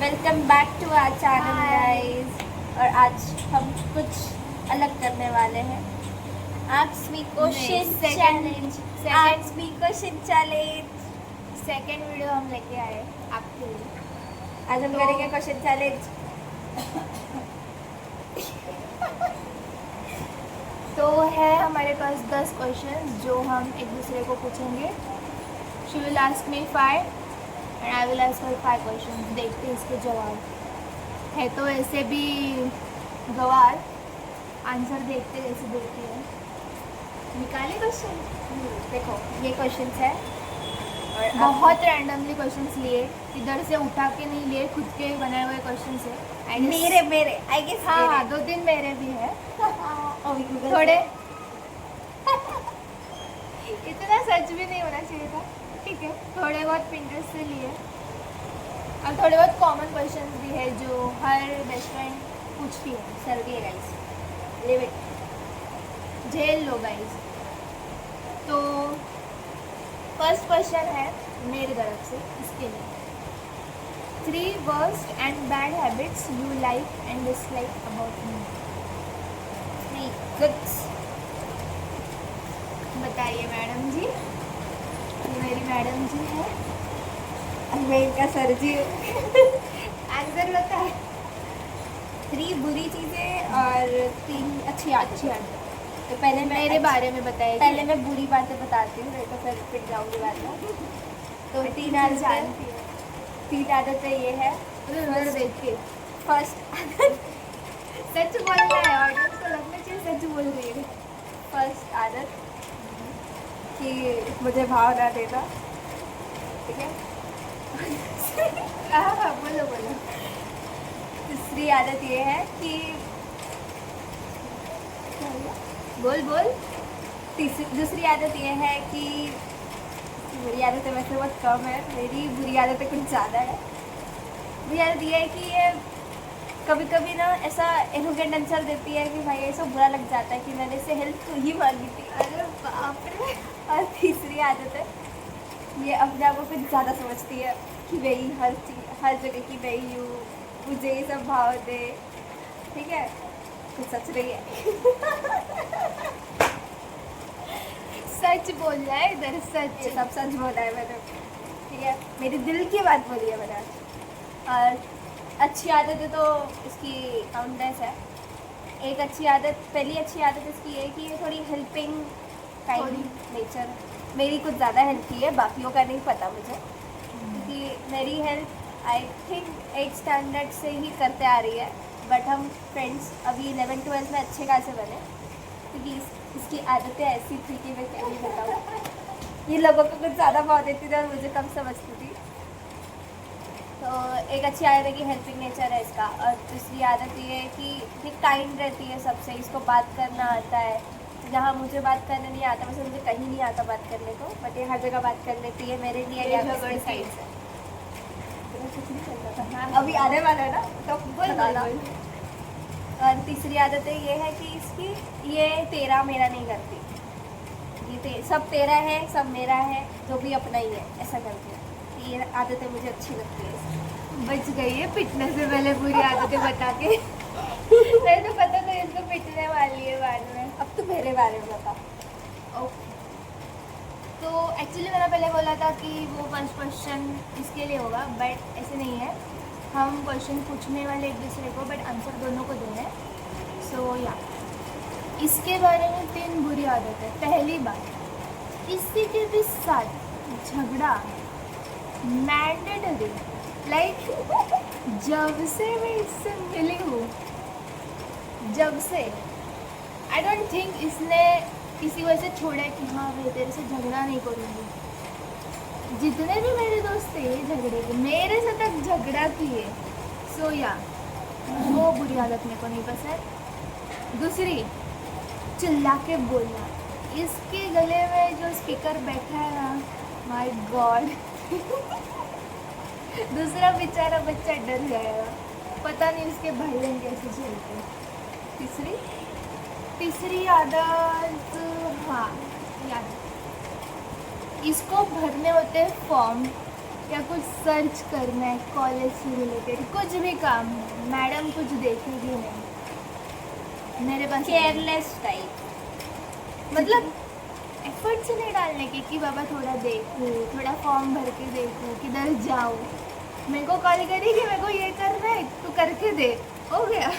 Welcome back to our channel guys. और आज हम कुछ अलग करने वाले हैं। Ask me question challenge. Ask me question challenge second video हम लेके आए आपके लिए। आज हम करेंगे क्वेश्चन चैलेंज। तो है हमारे पास 10 क्वेश्चन जो हम एक दूसरे को पूछेंगे। She will ask me 5 and I will ask her 5 question. देखते हैं इसके जवाब है तो ऐसे भी गवार आंसर देखते जैसे देखते हैं। निकाले क्वेश्चन। देखो ये क्वेश्चन है और बहुत रैंडमली क्वेश्चंस लिए, इधर से उठा के नहीं लिए, खुद के बनाए हुए क्वेश्चन है। मेरे आई गेस। हाँ, 2-3 मेरे भी है थोड़े। इतना सच भी नहीं होना चाहिए था। ठीक है, थोड़े बहुत पिंटरेस्ट से लिए और थोड़े बहुत कॉमन क्वेश्चंस भी है जो हर बेस्ट फ्रेंड पूछती है। सर्दी है गाइस, लिव इट, झेल लो गाइस। तो फर्स्ट क्वेश्चन है मेरी तरफ से इसके लिए। 3 worst and bad habits you like and dislike about me. 3 goods. बताइए मैडम जी। ये मेरी मैडम जी है। मैं इनका सर जी आंसर बताए। 3 बुरी चीज़ें और 3 अच्छी आदतें। तो पहले मैं मेरे बारे में बताइए। पहले मैं बुरी बातें बताती हूँ, नहीं तो फिर पिट जाऊँगी बाद में। तो 3 आदतें ये है। उधर देख के फर्स्ट सच बोलना है, ऑडियंस को लगना चाहिए सच बोल रही है। फर्स्ट आदत कि मुझे भाव ना देना, ठीक है। हाँ, बोलो बोलो। दूसरी आदत ये है कि बोल बोल। दूसरी आदत ये है कि मेरी आदतें वैसे बहुत कम है, मेरी बुरी आदतें कुछ ज़्यादा है। बुरी आदत ये है कि ये कभी कभी ना ऐसा एरोगेंट आंसर देती है कि भाई ऐसा बुरा लग जाता है कि मैंने इससे हेल्प तो ही मांगी थी। अरे बाप रे। और तीसरी आदत है ये अपने आप को कुछ ज़्यादा समझती है कि वही हर जगह की वही हूँ, मुझे ये सब भाव दे, ठीक है। कुछ सच नहीं है। सच बोल रहा है इधर, सच। ये सब सच बोला है मैंने, ठीक है। मेरे दिल की बात बोली है मैंने। और अच्छी आदत है तो इसकी काउंटलेस है। एक अच्छी आदत, पहली अच्छी आदत इसकी है कि ये थोड़ी हेल्पिंग काइंड नेचर। मेरी कुछ ज़्यादा हेल्प की है, बाकियों का नहीं पता मुझे, क्योंकि मेरी help I think 8th standard से ही करते आ रही है। बट हम फ्रेंड्स अभी 11th-12th में अच्छे खासे बने, क्योंकि इसकी आदतें ऐसी थी कि मैं क्या नहीं बताऊँ। ये लोगों को कुछ ज़्यादा भाव देती थी और मुझे कम समझती थी। तो एक अच्छी आदत है कि हेल्पिंग नेचर है इसका। और दूसरी आदत ये है कि ये काइंड रहती है सबसे, इसको बात करना आता है। जहाँ मुझे बात करने नहीं आता, वैसे मुझे कहीं नहीं आता बात करने को, बट ये हर जगह बात कर लेती है मेरे लिए या किसी साइड से। कुछ नहीं चल रहा था, अभी आने वाला है ना, तो बताना। और तीसरी आदत ये है कि इसकी ये तेरा मेरा नहीं करती। ये सब तेरा है, सब मेरा है, जो भी अपना ही है, ऐसा करती है। ये आदतें मुझे अच्छी लगती है। बच गई है पिटने से पहले पूरी आदतें बता के। नहीं तो पता तो इसको पिटने वाली है बाद में। अब तो मेरे बारे में बता। ओके, तो एक्चुअली मैंने पहले बोला था कि वो फर्स्ट क्वेश्चन इसके लिए होगा, बट ऐसे नहीं है। हम क्वेश्चन पूछने वाले एक दूसरे को, बट आंसर दोनों को देना है। सो या इसके बारे में 3 बुरी आदत है। पहली बात, किसी के भी साथ झगड़ा मैंडेटरी। लाइक जब से मैं इससे मिली हूँ, जब से आई डोंट थिंक इसने किसी को ऐसे छोड़ा है कि हाँ मैं तेरे से झगड़ा नहीं करूँगी। जितने भी मेरे दोस्त थे झगड़े के, मेरे से तक झगड़ा किए। सो या वो बुरी आदत मेरे को नहीं पसंद। दूसरी, चिल्ला के बोलना। इसके गले में जो स्पीकर बैठा है ना, माय गॉड। दूसरा बेचारा बच्चा डर जाएगा, पता नहीं उसके भाई बहन कैसे झेलते। तीसरी आदत, हाँ याद, इसको भरने होते हैं फॉर्म या कुछ सर्च करना है कॉलेज से रिलेटेड, कुछ भी काम, मैडम कुछ देखेगी नहीं मेरे पास। केयरलेस टाइप, मतलब एफर्ट से नहीं डालने के कि बाबा थोड़ा देखूँ, थोड़ा फॉर्म भर के देखूँ, किधर जाऊँ, मेरे को कॉल करी कि मेरे को ये करना है, तू करके दे, हो गया।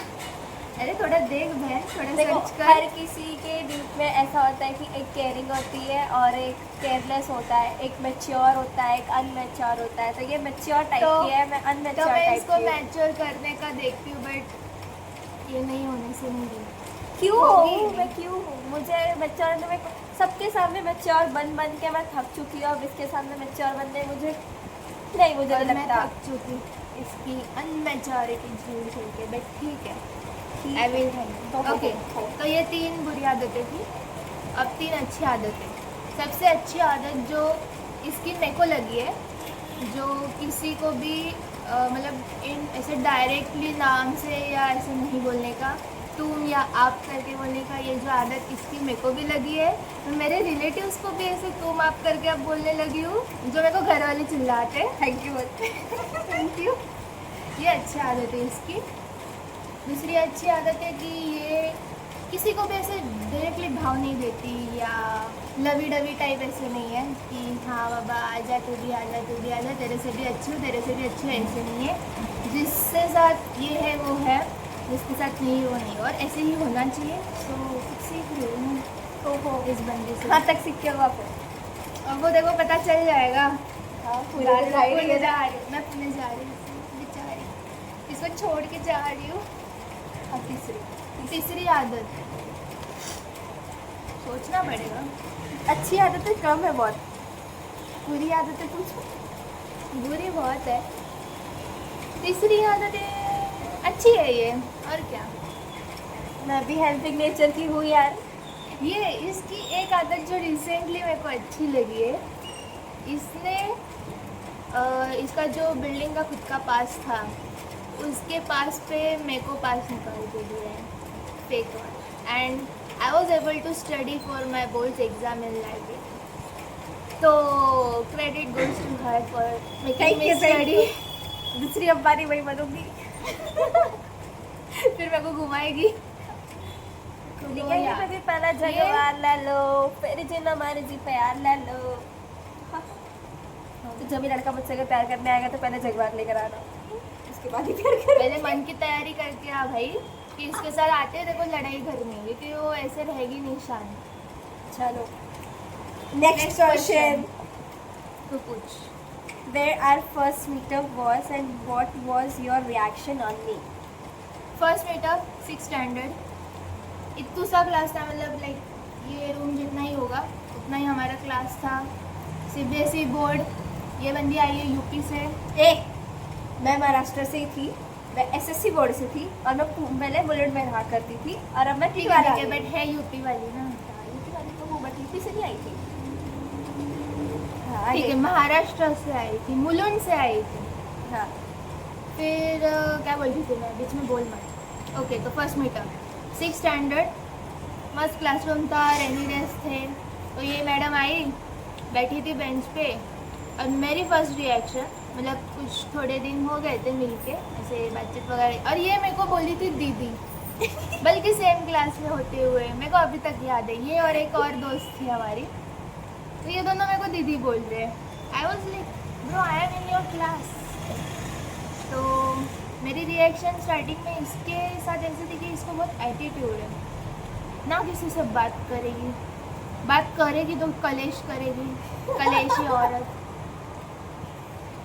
अरे थोड़ा देख बहन, थोड़ा देखो सर्च कर। हर किसी के बीच में ऐसा होता है कि एक केयरिंग होती है और एक केयरलेस होता है, एक मैच्योर होता है, एक अनमैच्योर होता है। तो ये मैच्योर टाइप तो- की है, मैं तो अनमैच्योर मैं टाइप इसको की हूँ। मैच्योर करने का देखती हूँ, बट ये नहीं होने से नहीं रही। क्यों होगी हूँ नहीं। मैं, क्यों हूँ? मुझे मैच्योर में सबके सामने मैच्योर बन बन के मैं थक चुकी हूँ। अब इसके सामने मैच्योर बनने मुझे नहीं, मुझे और नहीं मैं लगता। थक चुकी इसकी अनमेच्योरिटी झूठ खेल के, बट ठीक है, ठीक आई विल है। हैंडल। ओके, तो ये 3 बुरी आदतें थी, अब 3 अच्छी आदतें। सबसे अच्छी आदत जो इसकी मेरे को लगी है, जो किसी को भी मतलब इन ऐसे डायरेक्टली नाम से या ऐसे नहीं बोलने का, तुम या आप करके बोलने का, ये जो आदत इसकी मेरे को भी लगी है। मैं मेरे रिलेटिव्स को भी ऐसे तुम आप करके अब बोलने लगी हूँ, जो मेरे को घर वाले चिल्लाते हैं। Thank you. Thank you. ये अच्छी आदत है इसकी। दूसरी अच्छी आदत है कि ये किसी को भी ऐसे डायरेक्टली भाव नहीं देती या लवी डवी टाइप ऐसे नहीं है कि हाँ बाबा आजा तू भी आजा तू भी आजा, तेरे से भी अच्छी हूँ तेरे से भी अच्छी हूँ, ऐसे नहीं है। जिससे साथ ये है वो है, जिसके साथ नहीं वो नहीं, और ऐसे ही होना चाहिए। सो कुछ सीख रही हूँ मैं तो हो इस बंदे से। कहाँ तक सीखे हो आप? अब वो देखो पता चल जाएगा। हाँ, पुणे पूरा जा idea रही है। हूँ, मैं पुणे जा रही हूँ, बेचारी इसको छोड़ के जा रही हूँ। हाँ, तीसरी आदत, सोचना पड़ेगा। अच्छी आदतें कम है बहुत, बुरी आदतें पूछो। बुरी बहुत है। तीसरी आदत अच्छी है ये, और क्या। मैं भी हेल्पिंग नेचर की हूँ यार। ये इसकी एक आदत जो रिसेंटली मेरे को अच्छी लगी है, इसने इसका जो बिल्डिंग का खुद का पास था, उसके पास पे मेरे को पास निकाल के दिया है, फेक वाला, and I was able to study for my boards exam in library. तो credit goes to her for making me study. दूसरी अंबानी वही बनूंगी। फिर मेरे को घुमाएगी। ठीक है, ये मेरी पहला जगवार ले लो, फिर जिन हमारे जी प्यार ले लो। तो जब भी लड़का मुझसे अगर प्यार करने आएगा तो पहले जगवार लेकर आना, उसके बाद ही प्यार कर। पहले मन की तैयारी करके आ भाई कि इसके साथ आते देखो लड़ाई करनी होगी, कि वो ऐसे रहेगी नहीं शांत। चलो नेक्स्ट क्वेश्चन। तो पूछ। Where our first meetup was and what was your reaction on me? First meetup 6th standard, इतू सा क्लास था, मतलब लाइक ये रूम जितना ही होगा उतना ही हमारा क्लास था। CBSE बोर्ड, ये बंदी आई है यूपी से। मैं महाराष्ट्र से ही थी, मैं SSC बोर्ड से थी और मैं पहले बुलेट में रहा करती थी और अब मैं ठीक टिवाला है, बट है यूपी वाली ना। यूपी वाली तो हूँ, बट यूपी से नहीं आई थी। हाँ, ठीक है, महाराष्ट्र से आई थी, मुलुंड से आई थी। हाँ, फिर क्या बोलती थी मैं, बीच में बोल मत। ओके, तो फर्स्ट मीटअप 6th स्टैंडर्ड, मस्त क्लासरूम था, रेनी डेज थे। तो ये मैडम आई, बैठी थी बेंच पे, और मेरी फर्स्ट रिएक्शन, मतलब कुछ थोड़े दिन हो गए थे मिलके ऐसे बातचीत वगैरह, और ये मेरे को बोली थी दीदी। बल्कि सेम क्लास में होते हुए मेरे को अभी तक याद है, ये और एक और दोस्त थी हमारी, तो ये दोनों मेरे को दीदी बोल रहे हैं। I was like bro I am in your class. तो मेरी रिएक्शन स्टार्टिंग में इसके साथ ऐसी थी कि इसको बहुत एटीट्यूड है, ना किसी से बात करेगी तो कलेश करेगी, कलेशी औरत।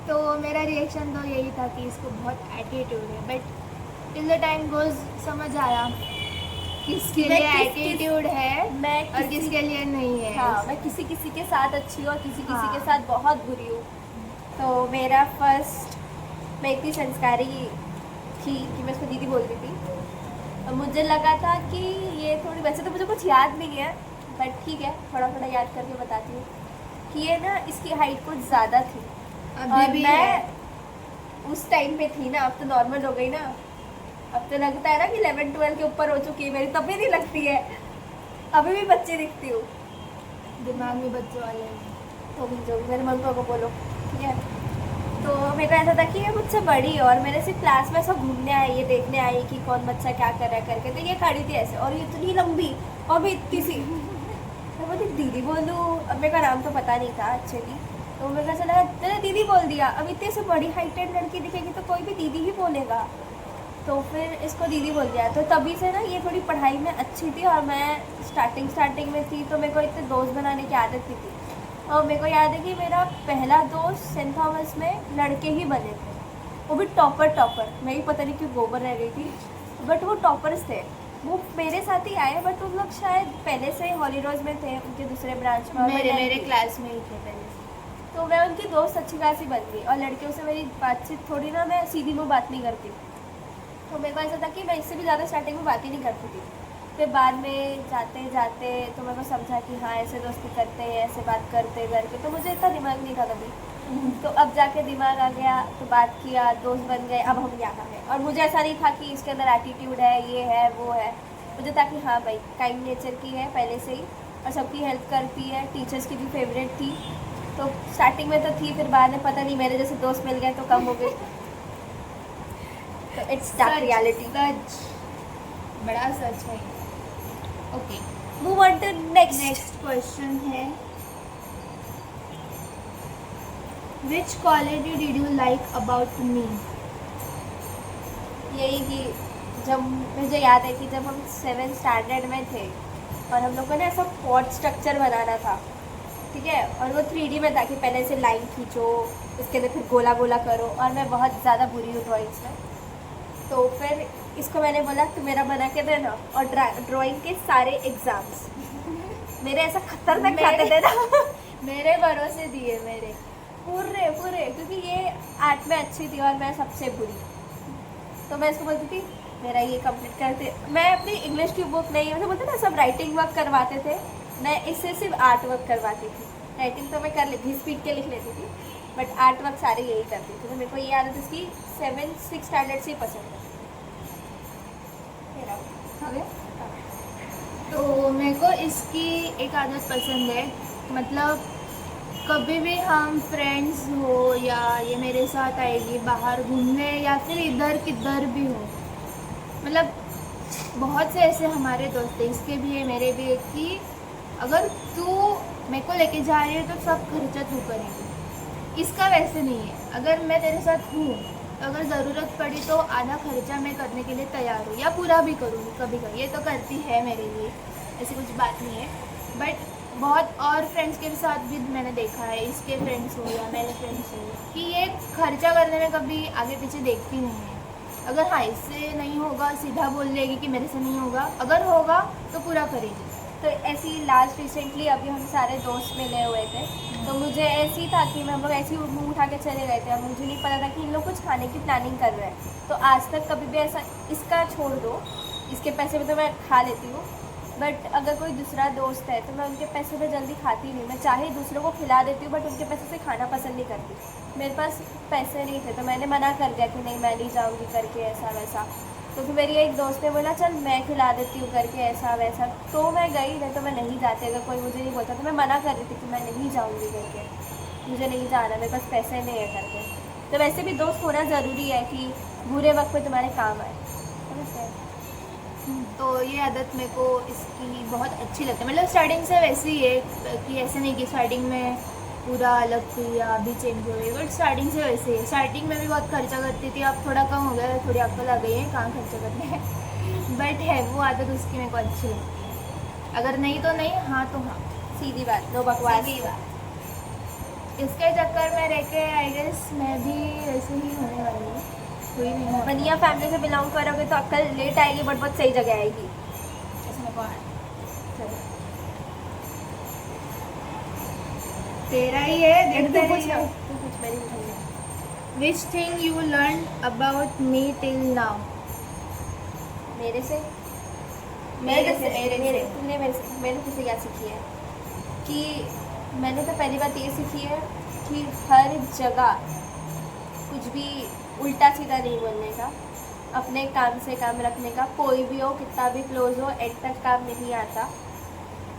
तो मेरा रिएक्शन तो यही था कि इसको बहुत एटीट्यूड है, but till the time goes समझ आया किसके मैं लिए किस- एटीट्यूड है मैं और किसी- किसके लिए नहीं है। हाँ, मैं किसी किसी के साथ अच्छी हूँ और किसी किसी हाँ। के साथ बहुत बुरी हूँ। तो मेरा फर्स्ट, मैं इतनी संस्कारी थी कि मैं उसको दीदी बोलती थी, और मुझे लगा था कि ये थोड़ी, वैसे तो मुझे कुछ याद नहीं है बट ठीक है थोड़ा थोड़ा याद करके बताती हूँ कि ये ना इसकी हाइट कुछ ज़्यादा थी और भी मैं है। उस टाइम पे थी ना, अब तो नॉर्मल हो गई ना, अब तो लगता है ना कि 11-12 के ऊपर हो चुकी है मेरी, तब भी नहीं लगती है, अभी भी बच्चे दिखती हूँ। दिमाग में बच्चों वाले हैं। तो भी जो भी, मेरे मम्मी पापा को बोलो, ठीक है। तो मेरे को ऐसा था कि ये मुझसे बड़ी है और मेरे सिर्फ क्लास में ऐसा घूमने आई, ये देखने आई कि कौन बच्चा क्या कर रहा है करके, तो ये खड़ी थी ऐसे और ये इतनी लंबी और भी इतनी सी। मैं बोलती दीदी बोलूँ, अब मेरे का नाम तो पता नहीं था अच्छे की, तो मेरे को ऐसा लगा मैंने दीदी बोल दिया, अब इतने से बड़ी हाइटेड लड़की दिखेगी तो कोई भी दीदी ही बोलेगा, तो फिर इसको दीदी बोल दिया। तो तभी से ना ये थोड़ी पढ़ाई में अच्छी थी और मैं स्टार्टिंग में थी, तो मेरे को इतने दोस्त बनाने की आदत नहीं थी। और मेरे को याद है कि मेरा पहला दोस्त सेंट थॉमस में लड़के ही बने थे, वो भी टॉपर। मैं ही पता नहीं क्यों गोबर रह गई थी, बट वो टॉपर्स थे। वो मेरे साथ ही आए, बट उन लोग शायद पहले से हॉली रोज में थे, उनके दूसरे ब्रांच में, और मैं मेरे थी। क्लास में ही थे पहले से। तो मैं उनकी दोस्त अच्छी खासी बन गई और लड़कियों से मेरी बातचीत थोड़ी ना, मैं सीधी मुँह बात नहीं करती, तो मेरे को ऐसा था कि मैं इससे भी ज़्यादा स्टार्टिंग में बात ही नहीं करती थी। फिर बाद में जाते जाते तो मेरे को समझा कि हाँ ऐसे दोस्ती करते हैं, ऐसे बात करते करके, तो मुझे इतना दिमाग नहीं था कभी। तो अब जाके दिमाग आ गया, तो बात किया, दोस्त बन गए, अब हम यहाँ हैं। और मुझे ऐसा नहीं था कि इसके अंदर एटीट्यूड है, ये है वो है, मुझे था कि हाँ भाई काइंड नेचर की है पहले से ही और सबकी हेल्प करती है, टीचर्स की भी फेवरेट थी। तो स्टार्टिंग में तो थी, फिर बाद में पता नहीं मेरे जैसे दोस्त मिल गए तो कम हो गए। तो इट्स डार्क रियलिटी। सच, बड़ा सच है। Okay, move on to next question है, which quality did you like about me? यही कि जब मुझे याद है कि जब हम 7th स्टैंडर्ड में थे और हम लोगों ने ऐसा पॉट स्ट्रक्चर बनाना था, ठीक है, और वो 3D में था कि पहले से लाइन खींचो, उसके अंदर फिर गोला गोला करो, और मैं बहुत ज़्यादा बुरी हूँ ड्राइंग्स में। तो फिर इसको मैंने बोला तू मेरा बना के देना, और ड्राइंग के सारे एग्ज़ाम्स मेरे ऐसा खतरनाक जाते थे ना। मेरे भरोसे दिए मेरे पूरे क्योंकि ये आर्ट में अच्छी थी और मैं सबसे बुरी, तो मैं इसको बोलती थी मेरा ये कंप्लीट करते। मैं अपनी इंग्लिश की बुक नहीं, मतलब बोलते ना सब राइटिंग वर्क करवाते थे, मैं इससे सिर्फ आर्ट वर्क करवाती थी। राइटिंग तो मैं कर लेती, स्पीड के लिख लेती थी, बट आर्ट वर्क सारे यही करती थी। तो मेरे को ये आदत इसकी 7th-6th स्टैंडर्ड से ही पसंद है। तो मेरे को इसकी एक आदत पसंद है, मतलब कभी भी हम फ्रेंड्स हो या ये मेरे साथ आएगी बाहर घूमने या फिर इधर किधर भी हो, मतलब बहुत से ऐसे हमारे दोस्त हैं, इसके भी है मेरे भी है, कि अगर तू मेरे को लेके जा रही है तो सब खर्चा तू करेगी। इसका वैसे नहीं है, अगर मैं तेरे साथ हूँ तो अगर ज़रूरत पड़ी तो आधा खर्चा मैं करने के लिए तैयार हूँ या पूरा भी करूँगी कभी कभी, ये तो करती है मेरे लिए, ऐसी कुछ बात नहीं है। बट बहुत और फ्रेंड्स के साथ भी मैंने देखा है, इसके फ्रेंड्स हो या मेरे फ्रेंड्स हो, कि ये खर्चा करने में कभी आगे पीछे देखती नहीं है। अगर हाँ इससे नहीं होगा सीधा बोल देगी कि मेरे से नहीं होगा, अगर होगा तो पूरा करेगी। तो ऐसे ही लास्ट रिसेंटली अभी हम सारे दोस्त मिले हुए थे, तो मुझे ऐसे ही था कि हम लोग ऐसे ही मुँह उठा के चले गए थे, और मुझे नहीं पता था कि इन लोग कुछ खाने की प्लानिंग कर रहे हैं। तो आज तक कभी भी ऐसा, इसका छोड़ दो, इसके पैसे में तो मैं खा लेती हूँ, बट अगर कोई दूसरा दोस्त है तो मैं उनके पैसे में जल्दी खाती नहीं। मैं चाहे दूसरों को खिला देती हूँ, बट उनके पैसे से खाना पसंद नहीं करती। मेरे पास पैसे नहीं थे तो मैंने मना कर दिया कि नहीं मैं नहीं जाऊँगी करके, ऐसा वैसा। तो फिर मेरी एक दोस्त ने बोला चल मैं खिला देती हूँ करके, ऐसा वैसा, तो मैं गई, नहीं तो मैं नहीं जाती। अगर कोई मुझे नहीं बोलता तो मैं मना कर रही थी कि मैं नहीं जाऊँगी करके, मुझे नहीं जाना, मेरे पास पैसे नहीं है करके। तो वैसे भी दोस्त होना ज़रूरी है कि बुरे वक्त में तुम्हारे काम आए, समझते हैं। तो ये आदत मेरे को इसकी बहुत अच्छी लगती है, मतलब स्टार्टिंग से वैसे ही है कि ऐसे नहीं कि स्टार्टिंग में पूरा अलग थी या अभी चेंज हो गई, बट स्टार्टिंग से वैसे है। स्टार्टिंग में भी बहुत खर्चा करती थी, अब थोड़ा कम हो गया, थोड़ी अक्ल आ गई है कहाँ खर्चा करने है। बट है वो आदत उसकी मेरे को अच्छी लगती है, अगर नहीं तो नहीं, हाँ तो हाँ, सीधी बात, नो बकवास। सीधी बात। इसके चक्कर में रह के आई गेस मैं भी वैसे ही होने वाली हूँ, कोई नहीं होगा। बनिया फैमिली से बिलोंग करोगे तो अक्ल लेट आएगी, बट बहुत सही जगह आएगी। ऐसे मेरे को चलो तेरा ही है, तू देखते कुछ रहिए। तू कुछ मेरी नहीं। Which thing you learned about me till now? मेरे से मेरे से, मेरे से। तूने मैंने तुझसे क्या सीखी है कि मैंने तो पहली बात ये सीखी है कि हर जगह कुछ भी उल्टा सीधा नहीं बोलने का, अपने काम से काम रखने का। कोई भी हो, कितना भी क्लोज हो, एंड तक काम नहीं आता।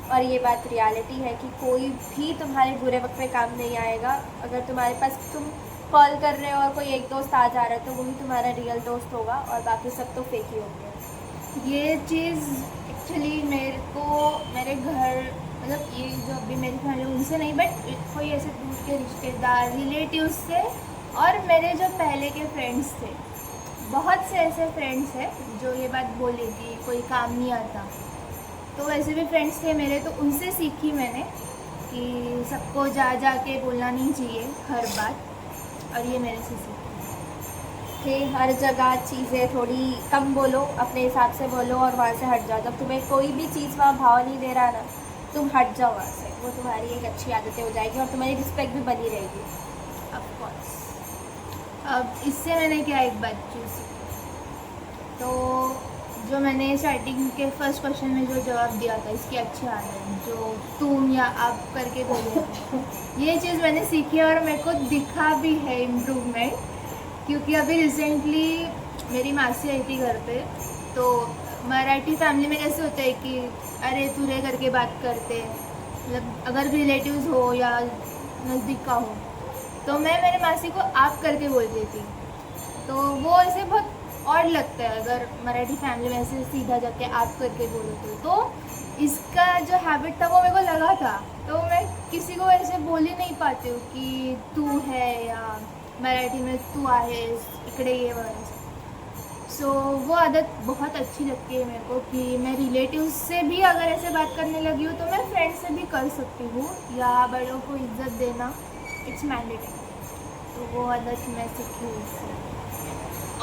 और ये बात रियलिटी है कि कोई भी तुम्हारे बुरे वक्त में काम नहीं आएगा। अगर तुम्हारे पास, तुम कॉल कर रहे हो और कोई एक दोस्त आ जा रहा है तो वही तुम्हारा रियल दोस्त होगा और बाकी सब तो फेक ही होंगे। ये चीज़ एक्चुअली मेरे को मेरे घर मतलब ये जो अभी मेरी फैमिली उनसे नहीं, बट कोई ऐसे दूर के रिश्तेदार रिलेटिव्स से और मेरे जो पहले के फ्रेंड्स थे, बहुत से ऐसे फ्रेंड्स हैं जो ये बात बोले कि कोई काम नहीं आता। तो वैसे भी फ्रेंड्स थे मेरे, तो उनसे सीखी मैंने कि सबको जा जा के बोलना नहीं चाहिए हर बात, और ये मेरे से सीखी। कि हर जगह चीज़ें थोड़ी कम बोलो, अपने हिसाब से बोलो और वहाँ से हट जाओ। जब तुम्हें कोई भी चीज़ वहाँ भाव नहीं दे रहा ना, तुम हट जाओ वहाँ से, वो तुम्हारी एक अच्छी आदतें हो जाएगी और तुम्हारी रिस्पेक्ट भी बनी रहेगी। Of course. अब इससे मैंने क्या एक बात चूज़, तो जो मैंने स्टार्टिंग के फर्स्ट क्वेश्चन में जो जवाब दिया था, इसकी अच्छी आदत जो तुम या आप करके बोले थे, ये चीज़ मैंने सीखी और मेरे को दिखा भी है इम्प्रूवमेंट। क्योंकि अभी रिसेंटली मेरी मासी आई थी घर पे, तो मराठी फैमिली में कैसे होता है कि अरे तू रे करके बात करते, मतलब अगर रिलेटिव्स हो या नज़दीक का हो, तो मैं मेरे मासी को आप करके बोलती थी। तो वो ऐसे बहुत और लगता है अगर मराठी फैमिली में ऐसे सीधा जाके आप करके बोलो तो इसका जो हैबिट था वो मेरे को लगा था, तो मैं किसी को ऐसे बोल ही नहीं पाती हूँ कि तू है या मराठी में तू आहेस इकडे ये वगैरह। सो वो आदत बहुत अच्छी लगती है मेरे को कि मैं रिलेटिव्स से भी अगर ऐसे बात करने लगी हूँ तो मैं फ्रेंड से भी कर सकती हूँ, या बड़ों को इज्जत देना इट्स मैंडेटरी। तो वो आदत मैं सीखी हूँ इससे।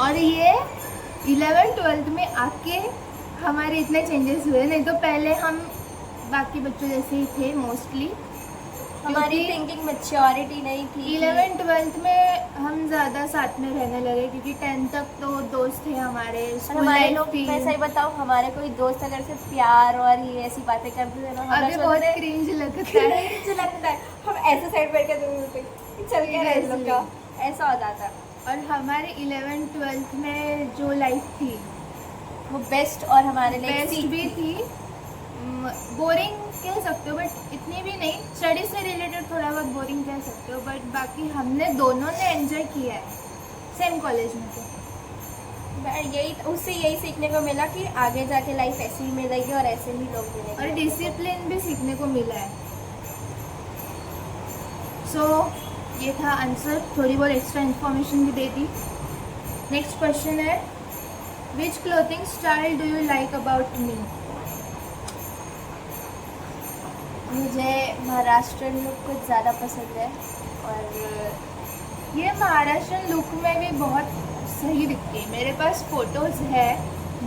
और ये 11th-12th में आके हमारे इतने चेंजेस हुए, नहीं तो पहले हम बाकी बच्चों जैसे ही थे मोस्टली। हमारी थिंकिंग मैच्योरिटी नहीं थी। 11th-12th में हम ज़्यादा साथ में रहने लगे क्योंकि 10th तक तो दोस्त थे हमारे, स्कूल हमारे लाइफ लोग, थी। मैं सही बताऊँ, हमारे कोई दोस्त अगर से प्यार और ये ऐसी बातें करते थे ना, अभी बहुत क्रिंज लगता है। cringe लगता है। हम ऐसे साइड बैठ के दूर पे चल के रहे लोग का, ऐसा हो जाता। और हमारे 11th-12th में जो लाइफ थी वो बेस्ट और हमारे लिए बेस्ट सीख भी थी, बोरिंग कह सकते हो बट इतनी भी नहीं, स्टडी से रिलेटेड थोड़ा बहुत बोरिंग कह सकते हो, बट बाकी हमने दोनों ने एंजॉय किया है सेम कॉलेज में। तो यही उससे यही सीखने को मिला कि आगे जाके लाइफ ऐसी ही मिलेगी और ऐसे ही लोग मिलेंगे और डिसिप्लिन भी सीखने को मिला है। सो ये था आंसर, थोड़ी बहुत एक्स्ट्रा इन्फॉर्मेशन भी दे दी। नेक्स्ट क्वेश्चन है, which clothing style do you like about me? मुझे महाराष्ट्रन लुक कुछ ज़्यादा पसंद है और ये महाराष्ट्रन लुक में भी बहुत सही दिखती है। मेरे पास फ़ोटोज़ है,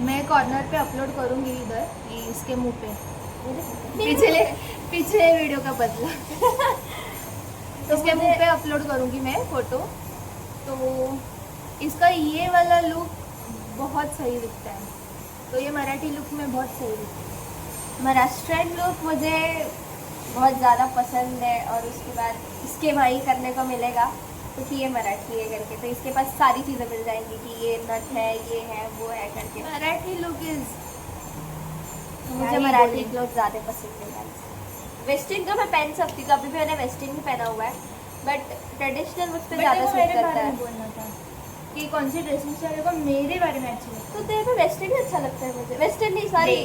मैं कॉर्नर पे अपलोड करूँगी इधर, ये इसके मुंह पे पिछले वीडियो का बदला तो इसके मुंह पे अपलोड करूँगी मैं फ़ोटो। तो इसका ये वाला लुक बहुत सही दिखता है, तो ये मराठी लुक में बहुत सही दिखता है। महाराष्ट्रन लुक मुझे बहुत ज़्यादा पसंद है और उसके बाद इसके वहीं करने को मिलेगा क्योंकि ये मराठी है करके, तो इसके पास सारी चीज़ें मिल जाएंगी कि ये नथ है, ये है, वो है करके। मराठी लुक इज़, मुझे मराठी क्लोथ ज़्यादा पसंद है। वेस्टर्न तो मैं पहन सकती हूँ, अभी भी मैंने वेस्टर्न ही पहना हुआ है, बट ट्रेडिशनल मुझ पर ज़्यादा सूट करता है। बोलना था कि कौन सी ड्रेसिंग स्टाइल को मेरे बारे में अच्छी लगती तो तेरे पे वेस्टर्न ही अच्छा लगता है मुझे। वेस्टर्न नहीं, सॉरी,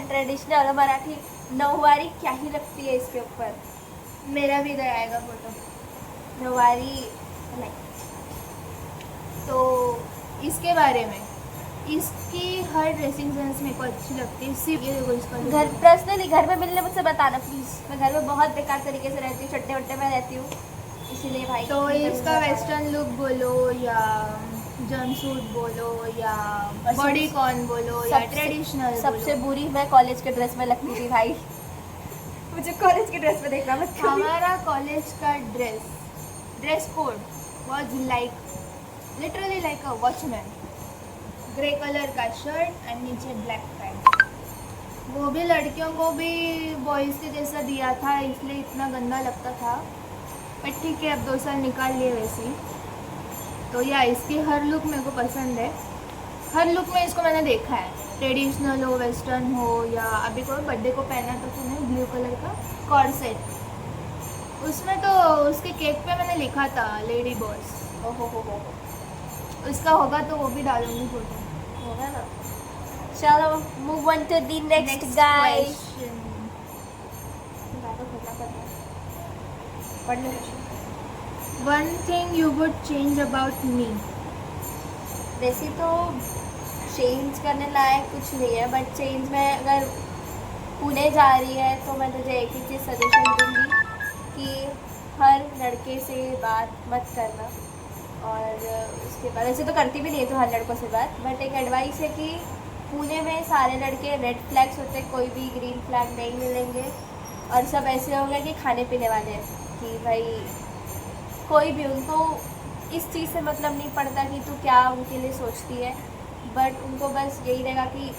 ट्रेडिशनल मराठी नौवारी क्या ही लगती है इसके ऊपर। है। मेरा भी इधर आएगा फोटो नौवारी नहीं। तो इसके बारे में, इसकी हर ड्रेसिंग सेंस मेरे को अच्छी लगती है। सिर्फ ये देखो इसका घर पर्सनली घर में मिलने मुझसे बताना प्लीज़, मैं घर में बहुत बेकार तरीके से रहती हूँ, चट्टे वट्टे में रहती हूँ, इसीलिए भाई। तो इसका वेस्टर्न लुक बोलो या जंपसूट बोलो या बॉडीकॉन बोलो या ट्रेडिशनल, सबसे बुरी मैं कॉलेज के ड्रेस में लगती थी भाई। मुझे कॉलेज के ड्रेस में देखना मत कभी। हमारा कॉलेज का dress code was like literally like a watchman. Grey colour का शर्ट एंड नीचे ब्लैक पैंट। वो भी लड़कियों को भी बॉयज़ के जैसा दिया था, इसलिए इतना गंदा लगता था, बट ठीक है अब 2 साल निकाल लिए वैसे ही। तो या इसकी हर लुक मेरे को पसंद है, हर लुक में इसको मैंने देखा है, ट्रेडिशनल हो, वेस्टर्न हो, या अभी कोई बर्थडे को पहना था तूने ब्लू कलर का कॉर्ड सेट, उसमें तो उसके केक पे मैंने लिखा था लेडी बॉस। ओहो हो, उसका होगा तो वो भी डालूंगी फोटो। होगा ना। चलो move on to the next guy. पढ़ लो। One thing you would change about me. वैसे तो चेंज करने लायक कुछ नहीं है, बट चेंज में अगर पुणे जा रही है तो मैं तुझे एक ही चीज़ सजेशन दूंगी कि हर लड़के से बात मत करना। और उसके बाद वैसे तो करती भी नहीं है तो हर लड़कों से बात, बट एक एडवाइस है कि पुणे में सारे लड़के रेड फ्लैग्स होते हैं, कोई भी ग्रीन फ्लैग नहीं मिलेंगे। और सब ऐसे होंगे कि खाने पीने वाले हैं, कि भाई कोई भी उनको इस चीज़ से मतलब नहीं पड़ता कि तू क्या उनके लिए सोचती है, बट उनको बस यही रहेगा कि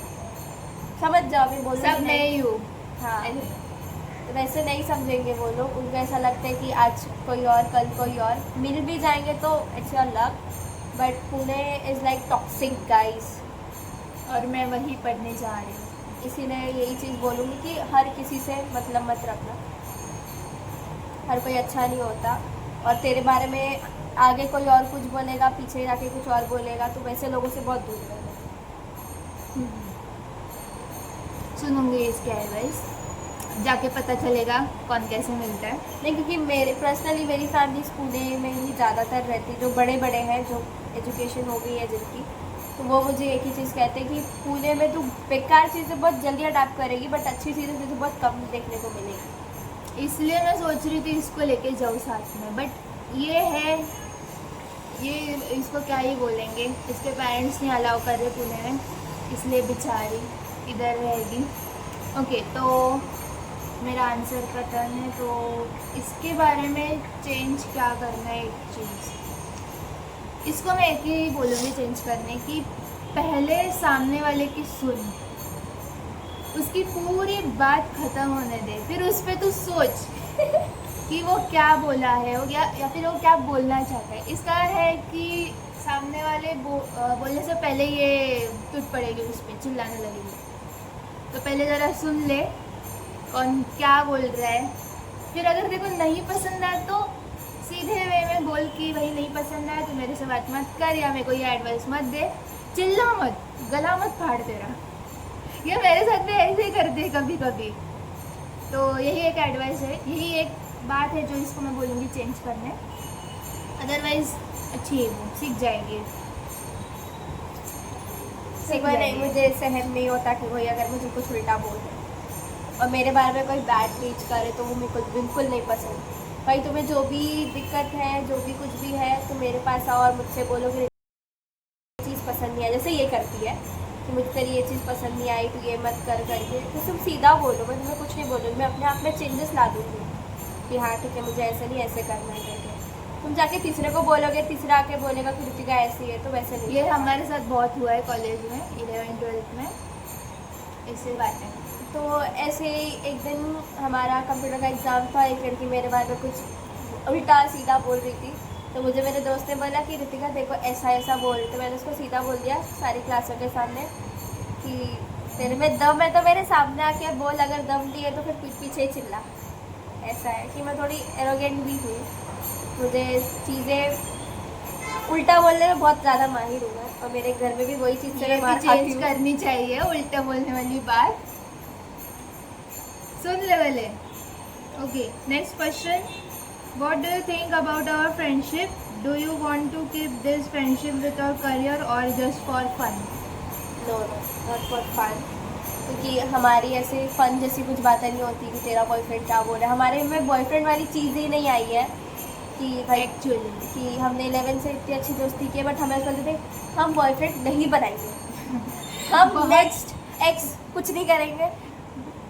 समझ जाओ भी बोल सब मैं ही हूँ। हाँ, तो वैसे नहीं समझेंगे वो लोग। उनको ऐसा लगता है कि आज कोई और कल कोई और, मिल भी जाएंगे तो it's your luck, but Pune is like toxic guys. और मैं वही पढ़ने जा रही हूँ। इसीलिए यही चीज़ बोलूँगी कि हर किसी से मतलब मत रखना, हर कोई अच्छा नहीं होता। और तेरे बारे में आगे कोई और कुछ बोलेगा, पीछे जाके कुछ और बोलेगा, तो वैसे लोगों से बहुत दूर रहना। सुनूंगी इसके एडवाइस, जाके पता चलेगा कौन कैसे मिलता है। नहीं, क्योंकि मेरे पर्सनली मेरी फैमिली पुणे में ही ज़्यादातर रहती, जो बड़े बड़े हैं, जो एजुकेशन हो गई है जिनकी, तो वो मुझे एक ही चीज़ कहते हैं कि पुणे में तू बेकार चीज़ें बहुत जल्दी अडाप्ट करेगी, बट अच्छी चीज़ें तुझे बहुत कम देखने को मिलेगी। इसलिए मैं सोच रही थी इसको लेके जाऊँ साथ में, बट ये है, ये इसको क्या ही बोलेंगे, इसके पेरेंट्स नहीं अलाउ कर रहे पुणे में, इसलिए बेचारी इधर रहेगी। ओके, तो मेरा आंसर पता है, तो इसके बारे में चेंज क्या करना है एक चीज़, इसको मैं एक ही बोलूँगी चेंज करने की। पहले सामने वाले की सुन, उसकी पूरी बात ख़त्म होने दे, फिर उस पर तू सोच कि वो क्या बोला है, वो क्या, या फिर वो क्या बोलना चाहता है। इसका है कि सामने वाले बोलने से पहले ये टूट पड़ेगी, उस पर चिल्लाने लगेगी, तो पहले ज़रा सुन ले कौन क्या बोल रहा है। फिर अगर देखो नहीं पसंद आए तो सीधे वे में बोल कि भाई नहीं पसंद आया तो मेरे से बात मत कर, या मेरे को ये एडवाइस मत दे, चिल्ला मत, गला मत फाड़ तेरा। ये मेरे साथ भी ऐसे ही करते हैं कभी कभी। तो यही एक एडवाइस है, यही एक बात है जो इसको मैं बोलूँगी चेंज करने। अदरवाइज़ अच्छी है, वो सीख जाएगी। सिवा नहीं, मुझे सहन नहीं होता कि कोई अगर मुझे कुछ उल्टा बोल दे और मेरे बारे में कोई बैड टीच करे, तो वो मेरे को बिल्कुल नहीं पसंद। भाई तुम्हें जो भी दिक्कत है, जो भी कुछ भी है, तो मेरे पास आओ और मुझसे बोलो कि ये चीज़ पसंद नहीं आई, जैसे ये करती है कि मुझे तेरी ये चीज़ पसंद नहीं आई, तो ये मत कर करके, तो तुम सीधा बोलो, मैं तुम्हें कुछ नहीं बोलूँगी, मैं अपने आप में चेंजेस ला दूँगी कि हाँ ठीक है, मुझे ऐसे नहीं ऐसे करना है करके। तुम जाके तीसरे को बोलोगे, तीसरा आके बोलेगा कि ऋतिका ऐसी है, तो वैसे नहीं। ये हमारे साथ बहुत हुआ है कॉलेज में, 11th-12th में, इससे बात है। तो ऐसे ही एक दिन हमारा कंप्यूटर का एग्ज़ाम था, एक लड़की मेरे बारे में कुछ उल्टा सीधा बोल रही थी, तो मुझे मेरे दोस्त ने बोला कि ऋतिका देखो ऐसा ऐसा बोल रही, तो मैंने उसको सीधा बोल दिया सारी क्लासों के सामने कि तेरे में दम है तो मेरे सामने आके बोल, अगर दम नहीं है तो फिर पीठ पीछे ही चिल्ला। ऐसा है कि मैं थोड़ी एरोगेंट भी हूँ, मुझे चीज़ें उल्टा बोलने में बहुत ज़्यादा माहिर हूँ मैं, और मेरे घर में भी वही चीज़ से मैं चेंज करनी चाहिए, उल्टा बोलने वाली बात सुन ले वाले। Okay, next question, what do you think about our friendship, do you want to keep this friendship with our career और just for fun? No not for fun, क्योंकि हमारी ऐसे फ़न जैसी कुछ बातें नहीं होती कि तेरा बॉयफ्रेंड क्या बोल रहा है। हमारे में बॉयफ्रेंड वाली चीज़ ही नहीं आई है कि भाई एक्चुअली कि हमने 11 से इतनी अच्छी दोस्ती की है, बट हमें कहते थे हम बॉयफ्रेंड नहीं बनाएंगे, हम नेक्स्ट एक्स कुछ नहीं करेंगे।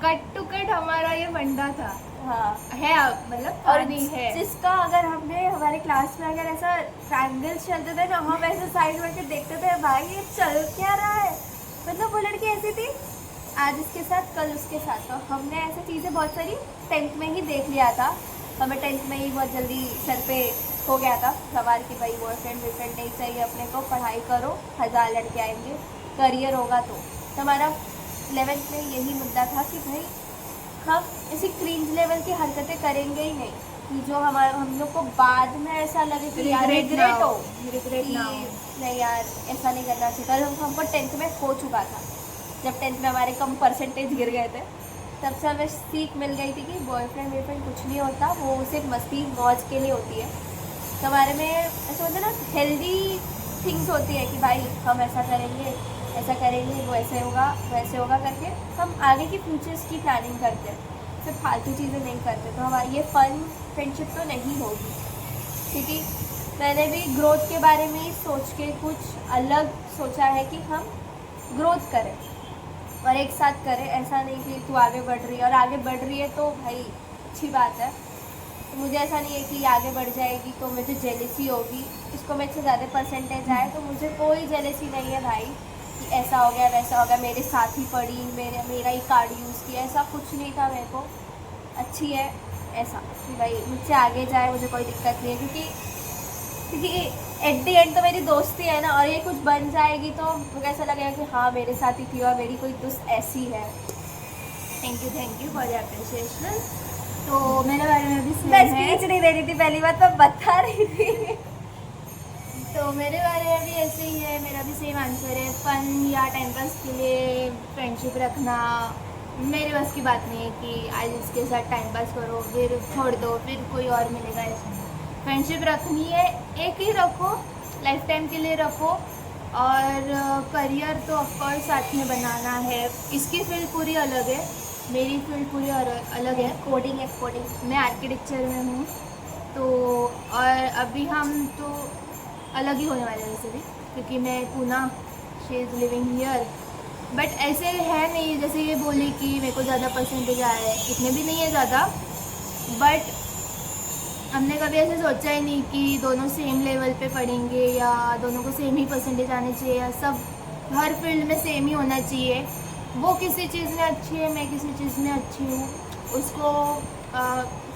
कट टू कट हमारा ये फंडा था। हाँ है, मतलब और नहीं है जिसका अगर हमने हमारे क्लास में अगर ऐसा ट्रायंगल्स चलते थे ना, हम ऐसे साइड में के देखते थे भाई ये चल क्या रहा है, मतलब वो लड़की ऐसी थी आज इसके साथ कल उसके साथ। तो हमने ऐसी चीज़ें बहुत सारी 10th में ही देख लिया था, हमें 10th में ही बहुत जल्दी सर पे हो गया था सवाल कि भाई बॉयफ्रेंड गर्लफ्रेंड नहीं चाहिए अपने को, पढ़ाई करो 1000 लड़के आएंगे, करियर होगा। तो हमारा 11th में यही मुद्दा था कि भाई हम ऐसी क्रिंज लेवल की हरकतें करेंगे ही नहीं, कि जो हम लोग को बाद में ऐसा लगे कि यार रिग्रेट हो रिग्रेट कि ना हो। नहीं यार ऐसा नहीं करना चाहिए था। हमको 10th में हो चुका था, जब 10th में हमारे कम परसेंटेज गिर गए थे, तब से हमें सीख मिल गई थी कि बॉयफ्रेंड गर्लफ्रेंड कुछ नहीं होता, वो सिर्फ मस्ती मौज के लिए होती है। तो हमारे में ऐसा होता है ना, हेल्दी थिंग्स होती है कि भाई हम ऐसा करेंगे, ऐसा करेंगे, वो ऐसे होगा वैसे होगा करके हम आगे की फ्यूचर्स की प्लानिंग करते हैं, सिर्फ फालतू चीज़ें नहीं करते। तो हमारी ये फन फ्रेंडशिप तो नहीं होगी, क्योंकि मैंने भी ग्रोथ के बारे में ही सोच के कुछ अलग सोचा है कि हम ग्रोथ करें और एक साथ करें। ऐसा नहीं कि तू आगे बढ़ रही है और आगे बढ़ रही है तो भाई अच्छी बात है। तो मुझे ऐसा नहीं है कि आगे बढ़ जाएगी तो मुझे जेलसी होगी, इसको मेरे से ज़्यादा परसेंटेज आए तो मुझे कोई जेलसी नहीं है भाई कि ऐसा हो गया वैसा हो गया, मेरे साथ ही पढ़ी, मेरा ही कार्ड यूज़ किया, ऐसा कुछ नहीं था। मेरे को अच्छी है ऐसा कि भाई मुझसे आगे जाए, मुझे कोई दिक्कत नहीं है, क्योंकि एट दी एंड तो मेरी दोस्ती है ना, और ये कुछ बन जाएगी तो मुझे ऐसा लगेगा कि हाँ मेरे साथ ही थी और मेरी कोई दोस्त ऐसी है। Thank you for the appreciation. तो मेरे बारे में भी मैं सेम है। स्पीच नहीं दे रही थी, पहली बात मैं बता रही थी। तो मेरे बारे में भी ऐसे ही है, मेरा भी सेम आंसर है। फन या टाइम पास के लिए फ्रेंडशिप रखना मेरे बस की बात नहीं है कि आज इसके साथ टाइम पास करो फिर छोड़ दो फिर कोई और मिलेगा, ऐसा। फ्रेंडशिप रखनी है, एक ही रखो, लाइफ टाइम के लिए रखो। और करियर तो ऑफकोर्स साथ में बनाना है। इसकी फील्ड पूरी अलग है, मेरी फील्ड पूरी अलग है। कोडिंग है, कोडिंग। मैं आर्किटेक्चर में हूँ, तो और अभी हम तो अलग ही होने वाले हैं वैसे भी, क्योंकि मैं Poona, she is living here. But ऐसे है नहीं जैसे ये बोली कि मेरे को ज़्यादा परसेंटेज आया है, इतने भी नहीं है ज़्यादा। बट हमने कभी ऐसे सोचा ही नहीं कि दोनों सेम लेवल पे पढ़ेंगे या दोनों को सेम ही परसेंटेज आने चाहिए या सब हर फील्ड में सेम ही होना चाहिए। वो किसी चीज़ में अच्छी है, मैं किसी चीज़ में अच्छी हूँ। उसको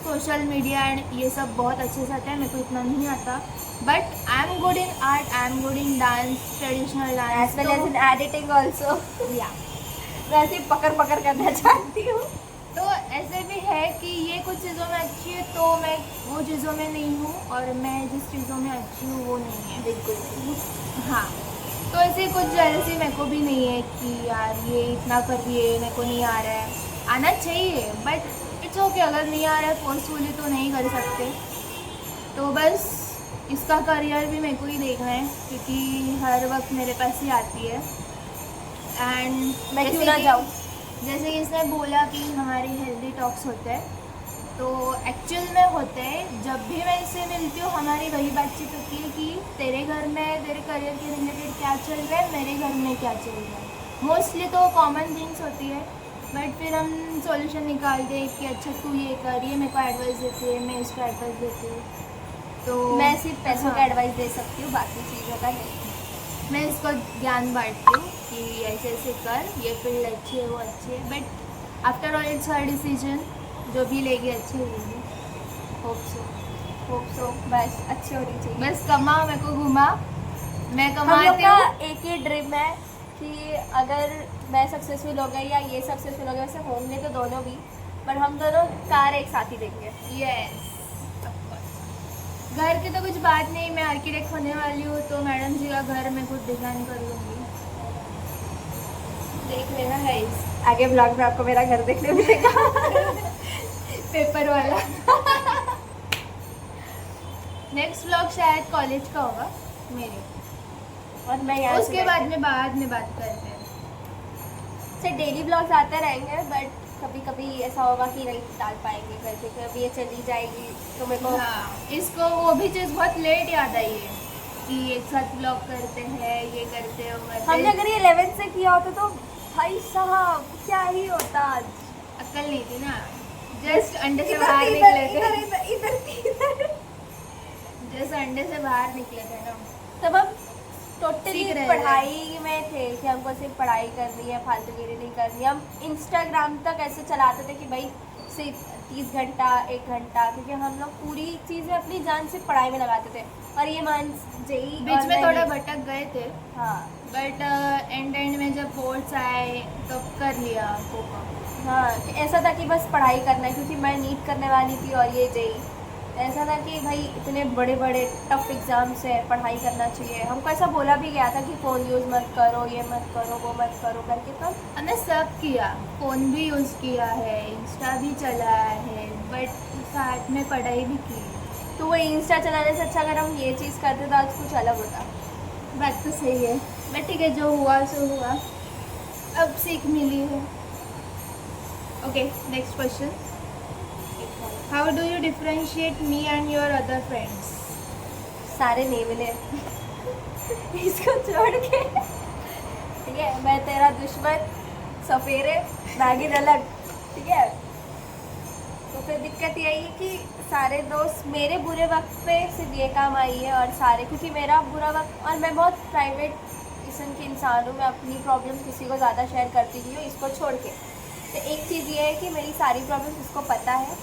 सोशल मीडिया एंड ये सब बहुत अच्छे से आता है, मेरे को इतना नहीं आता। But I am good in art, I am good in dance, traditional dance, as well as in editing also. या मैं ऐसे पकड़ पकड़ करना चाहती हूँ। तो ऐसे भी है कि ये कुछ चीज़ों में अच्छी है तो मैं वो चीज़ों में नहीं हूँ, और मैं जिस चीज़ों में अच्छी हूँ वो नहीं है बिल्कुल। हाँ, तो ऐसे कुछ जेलसी मेरे को भी नहीं है कि यार ये इतना कर रही है, मेरे को नहीं आ रहा है। आना चाहिए बट इट्स ओके, अगर नहीं आ रहा है फोर्सफुली तो नहीं कर सकते। तो बस इसका करियर भी मेरे को ही देखना है, क्योंकि हर वक्त मेरे पास ही आती है। एंड मैं क्यों ना जाऊँ। जैसे कि इसने बोला कि हमारे हेल्दी टॉक्स होते हैं, तो एक्चुअल में होते हैं। जब भी मैं इससे मिलती हूँ हमारी वही बातचीत होती है कि तेरे घर में तेरे करियर के रिलेटेड क्या चल रहा है, मेरे घर में क्या चल रहा है। मोस्टली तो कॉमन थिंग्स होती है, बट फिर हम सॉल्यूशन निकालते हैं कि अच्छा तू ये कर, ये मेरे को एडवाइस देती है, मैं इसको एडवाइस देती हूँ। तो मैं सिर्फ पैसों का हाँ, एडवाइस दे सकती हूँ, बाकी चीज़ों का नहीं। मैं इसको ज्ञान बांटती हूँ कि ऐसे ऐसे कर, ये फील्ड अच्छी है वो अच्छी है। But after all it's her decision, जो भी लेगी अच्छी होगी। होप सो बस अच्छी होनी चाहिए। बस कमा, मेरे को घुमा, मैं हम लोग कमाती का हूँ। एक ही ड्रीम है कि अगर मैं सक्सेसफुल हो गई या ये सक्सेसफुल हो गया, वैसे होंगे तो दोनों भी, पर हम दोनों कार एक साथ ही देंगे। यस, घर की तो कुछ बात नहीं, मैं आर्किटेक्ट होने वाली हूँ तो मैडम जी का घर मैं खुद डिज़ाइन कर लूँगी। देख लेना है आगे ब्लॉग में आपको मेरा घर देखने मिलेगा। पेपर वाला। नेक्स्ट ब्लॉग शायद कॉलेज का होगा मेरे, और मैं यहाँ उसके बाद में बात करते हैं। से डेली ब्लॉग्स आते रहेंगे, बट कभी कभी ऐसा होगा कि नहीं डाल पाएंगे करके, कभी ये चली जाएगी तो मेरे को हाँ, इसको वो भी चीज़ बहुत लेट याद आई है कि एक साथ ब्लॉग करते हैं, ये करते हो हमने अगर ये 11th से किया होता तो भाई साहब क्या ही होता आज। अक्ल नहीं थी ना, जस्ट अंडे से इधर बाहर इधर निकले थे, इधर इधर इधर जस्ट अंडे से बाहर निकले थे ना। तब हम टोटली सीख रहे थे। पढ़ाई में थे कि हमको सिर्फ पढ़ाई करनी है, फालतूगिरी नहीं करनी। हम इंस्टाग्राम तक ऐसे चलाते थे कि भाई सिर्फ 30 घंटा 1 घंटा, क्योंकि हम लोग पूरी चीज़ें अपनी जान से पढ़ाई में लगाते थे। और ये मान जेई बीच में थोड़ा भटक गए थे, हाँ बट एंड में जब बोर्ड्स आए तो कर लिया कोप। हाँ, ऐसा था कि बस पढ़ाई करना है, क्योंकि मैं नीट करने वाली थी और ये जेई, ऐसा ना कि भाई इतने बड़े बड़े टफ एग्जाम्स है, पढ़ाई करना चाहिए। हमको ऐसा बोला भी गया था कि फ़ोन यूज़ मत करो, ये मत करो, वो मत करो करके, तो हमने सब किया, फ़ोन भी यूज़ किया है, इंस्टा भी चलाया है, बट साथ में पढ़ाई भी की। तो वो इंस्टा चलाने से अच्छा अगर हम ये चीज़ करते तो आज कुछ अलग होता। बात तो सही है, बट ठीक है, जो हुआ सो हुआ, अब सीख मिली है। Okay, next question. How do you differentiate me and your other friends? सारे नेवले इसको छोड़ के, ठीक है, मैं तेरा दुश्मन, सफेरे, नागिन अलग, ठीक है। तो फिर दिक्कत यही है कि सारे दोस्त मेरे बुरे वक्त पे सिर्फ ये काम आई है, और सारे, क्योंकि मेरा बुरा वक्त, और मैं बहुत प्राइवेट किस्म की इंसान हूँ, मैं अपनी प्रॉब्लम किसी को ज़्यादा शेयर करती नहीं हूँ, इसको छोड़ के। तो एक चीज़ ये है कि मेरी सारी प्रॉब्लम्स इसको पता है,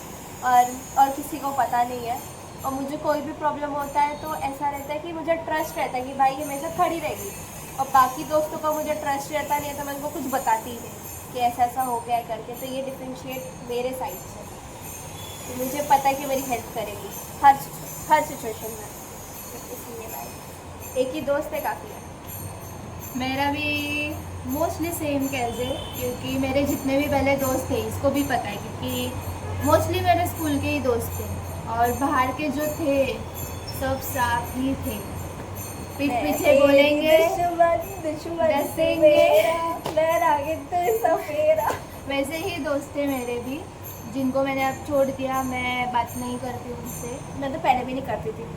और किसी को पता नहीं है। और मुझे कोई भी प्रॉब्लम होता है तो ऐसा रहता है कि मुझे ट्रस्ट रहता है कि भाई ये मेरे साथ खड़ी रहेगी, और बाकी दोस्तों का मुझे ट्रस्ट रहता नहीं है, तो मैं उनको कुछ बताती ही नहीं कि ऐसा ऐसा हो गया है करके। तो ये डिफरेंशिएट मेरे साइड से, तो मुझे पता है कि मेरी हेल्प करेगी हर सिचुएशन में, इसलिए भाई एक ही दोस्त है काफ़ी है। मेरा भी मोस्टली सेम कैसे, क्योंकि मेरे जितने भी पहले दोस्त थे इसको भी पता है, क्योंकि मोस्टली मेरे स्कूल के ही दोस्त थे, और बाहर के जो थे सब साथ ही थे। पीठ पीछे बोलेंगे, डसेंगे, वैसे ही दोस्त थे मेरे भी, जिनको मैंने अब छोड़ दिया। मैं बात नहीं करती उनसे। मैं तो पहले भी नहीं करती थी,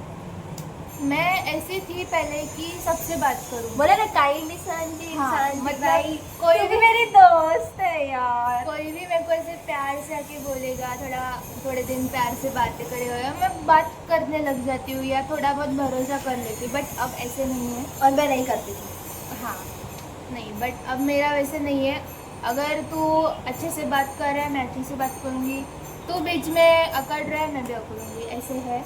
मैं ऐसी थी पहले कि सबसे बात करूँ, बोला ना काइंड इंसान की, हाँ, इंसान मतलब भाई कोई तू भी भी- मेरी दोस्त है यार। कोई भी मेरे को ऐसे प्यार से आके बोलेगा, थोड़े दिन प्यार से बातें करेगा, मैं बात करने लग जाती हूँ या थोड़ा बहुत भरोसा कर लेती हूँ, बट अब ऐसे नहीं है। और मैं नहीं करती थी। हाँ, नहीं, बट अब मेरा वैसे नहीं है। अगर तू अच्छे से बात कर रहा है, मैं अच्छे से बात करूँगी, तू बीच में अकड़ रहा है, मैं भी अकड़ूँगी, ऐसे है।